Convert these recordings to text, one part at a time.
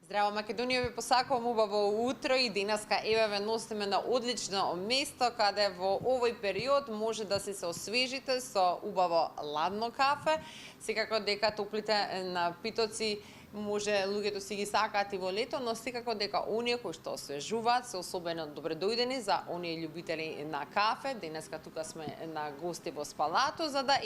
Здраво Македонија, ви посакувам убаво утро и денеска еве ве носиме на одлично место каде во овој период може да се освежите со убаво ладно кафе. Секако дека топлите напитоци може луѓето си ги сакаат и во лето, но секако дека оние кои што освежуваат се особено добредојдени за оние љубители на кафе. Денеска тука сме на гости во спалато за да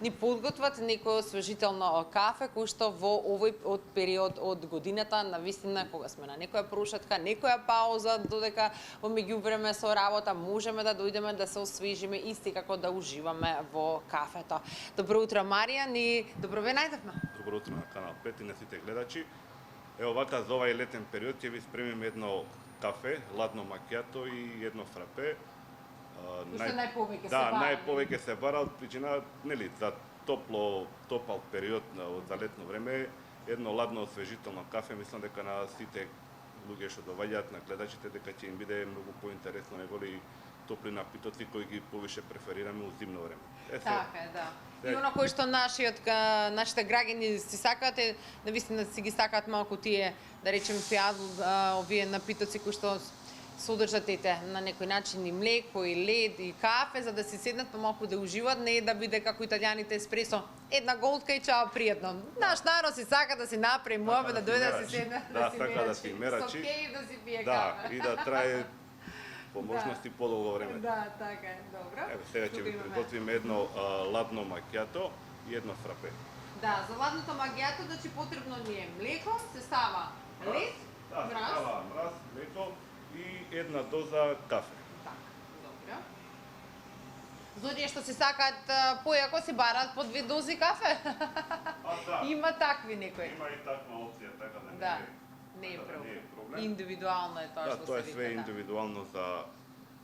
ни подготват некој освежително кафе кој што во овој период од годината навистина кога сме на некоја прошетка, некоја пауза, додека во меѓувреме со работа можеме да дојдеме да се освежиме и секако да уживаме во кафето. Добро утро Маријан и добро ве најдовме. Добро утро на канал 5 и на сите гледачи. Ево вака за овај летен период ќе ви спремим едно кафе, ладно макијато и едно фрапе. Најповеќе се да, бара. најповеќе се бара од причина, нели, за топал период за летно време, едно ладно освежително кафе, мислам дека на сите луѓе што доаѓаат на гледачите дека ќе им биде многу поинтересно неголи топли напитоци кои ги повише преферираме у зимно време. Така е, да. И оно кој што нашите граѓани си сакаат е навистина си ги сакаат малку тие, да речем, овие напитоци кои што содржат на некој начин и млеко, и лед, и кафе, за да си седнат па малку да уживат, не да биде како италијаните еспресо, една голтка и чао, пријатно. Наш народ си сака да си направи мобе, да дојде да си седне, да си мерачи, со кејф да си пие да, кафе. и да трае по можности подолго време. Да, така е, добро. Еве сега ќе ви приготвиме едно ладно макијато и едно фрапе. Да, за ладното макијато значи потребно ни е млеко, се става лед, мраз. Мраз, млеко и една доза кафе. Така, добро. За оние што се сакаат појако си бараат по 2 дози кафе. Да. Има такви некои. Има и таква опција, така да Да, не е проблем. Индивидуално е тоа што се вика. Да, тоа е све индивидуално за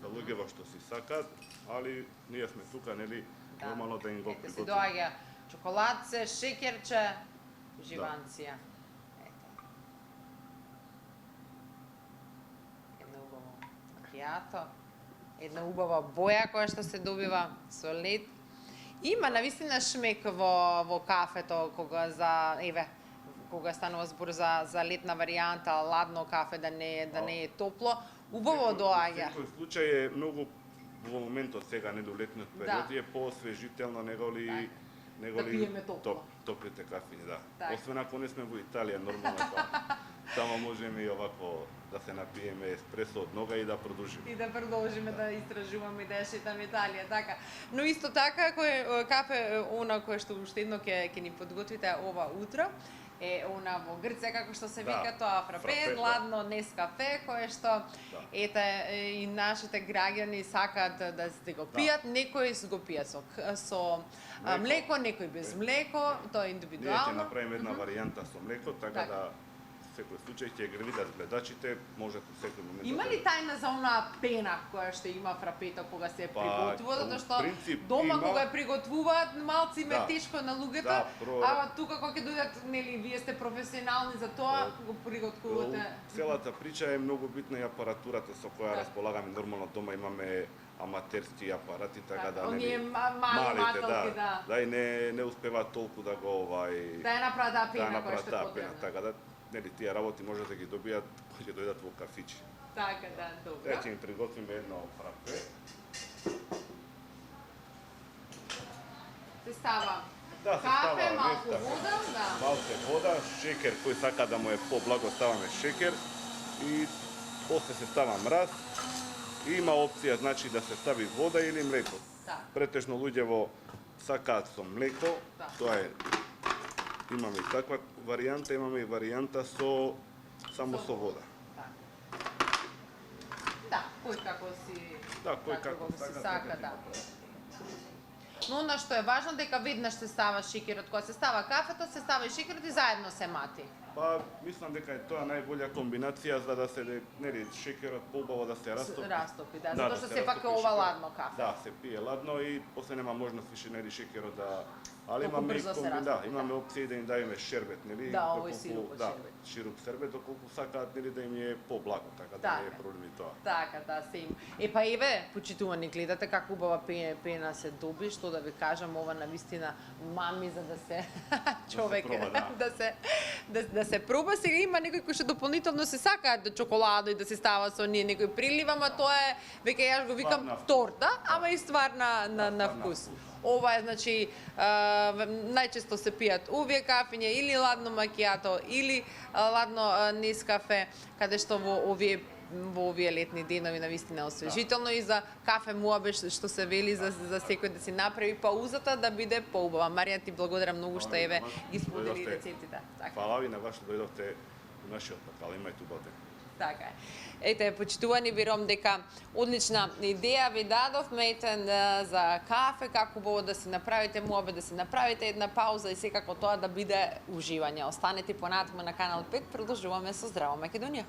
луѓето што си сакаат, али ние сме тука, нели, нормално да им го приготвиме. Се приготвиме. доаѓа чоколадце, шеќерче, живанција. Ето. Едно убаво макијато, една убава боја која што се добива со лед. Има навистина шмек во кафето кога станува збор за летна варијанта, ладно кафе да не е топло, убаво доаѓа. Во секој случај е многу во моментот сега нели летниот период е поосвежително неголи да пиеме топло. Топлите кафи, да. Так. Освен ако не сме во Италија, нормално тоа. Само можеме и овако да се напиеме еспресо од нога и да продолжиме. И да продолжиме да истражуваме и да ја шетаме Италија, така. Но исто така кој кафе она кое што уште едно ќе ни подготвите ова утро е она во Грција како што се вика тоа фрапе, ладно Нескафе, кое што и нашите граѓани сакаат да го пијат, некои го пијат со млеко, некои без млеко, тоа е индивидуално. Ние ќе направиме една варијанта со млеко, така да секој случај ќе ги видат гледачите, може во секој момент. Има ли тајна за онаа пена која што има фрапето кога се приготвува, затоа што дома кога ја приготвуваат малци ме тешко на луѓето, а тука кога ќе дојдат, нели, вие сте професионални за тоа, го приготвувате. Целата прича е многу битна и апаратурата со која располагаме. Нормално дома имаме аматерски апарати, така да оние малите, да и не успеваат толку да го да ја направат таа пена која што е потребна. Така да нели тие работи може да ги добијат кога ќе дојдат во кафичи. Така да, добро. Сега ќе им приготвиме едно фрапе. Се става кафе, малку вода, да. Малку вода, шеќер, кој сака да му е поблаго ставаме шеќер и после се става мраз. И има опција значи да се стави вода или млеко. Да. Претежно луѓето сакаат со млеко, тоа е. Имаме и таква варијанта, имаме и варијанта само со вода. Да, кој како си сака, да. Но она што е важно дека веднаш се става шеќерот, кога се става кафето, се става и шеќерот и заедно се мати. Па, мислам дека е тоа најбоља комбинација за да се, нели, шеќерот поубаво да се растопи. Растопи, да, затоа што сепак е ова ладно кафе. Да, се пие ладно и после нема можност више, нели, шеќерот да. Али имаме имаме опција да им давиме шербет, нели? Да, овој сируп од шербет. Шируп шербет, доколку сакаат, нели, да им е поблаго, така да не е проблем и тоа. Така, да, се има. Па еве, почитувани, гледате како убава пена се доби, што да ви кажам, ова навистина мами за да се човек се проба. Сега има некои кои што дополнително се сакаат да чоколадо и да се става со ние некој прилив, ама тоа е веќе јас го викам торта, ама и ствар на вкус. Ова е, значи, најчесто се пијат увие кафења или ладно макијато или ладно нескафе, каде што во овие летни денови навистина освежително и за кафе муабе што се вели за секој да си направи паузата да биде поубава. Марија, ти благодарам многу што еве ги сподели рецептите. Фала ви на вас што дојдовте во нашиот портал. Имајте убав ден. Така е. Ете, почитувани, верувам дека одлична идеја ви дадовме за кафе, како убаво да си направите муабе, да си направите една пауза и секако тоа да биде уживање. Останете понатаму на Канал 5, продолжуваме со Здраво Македонија.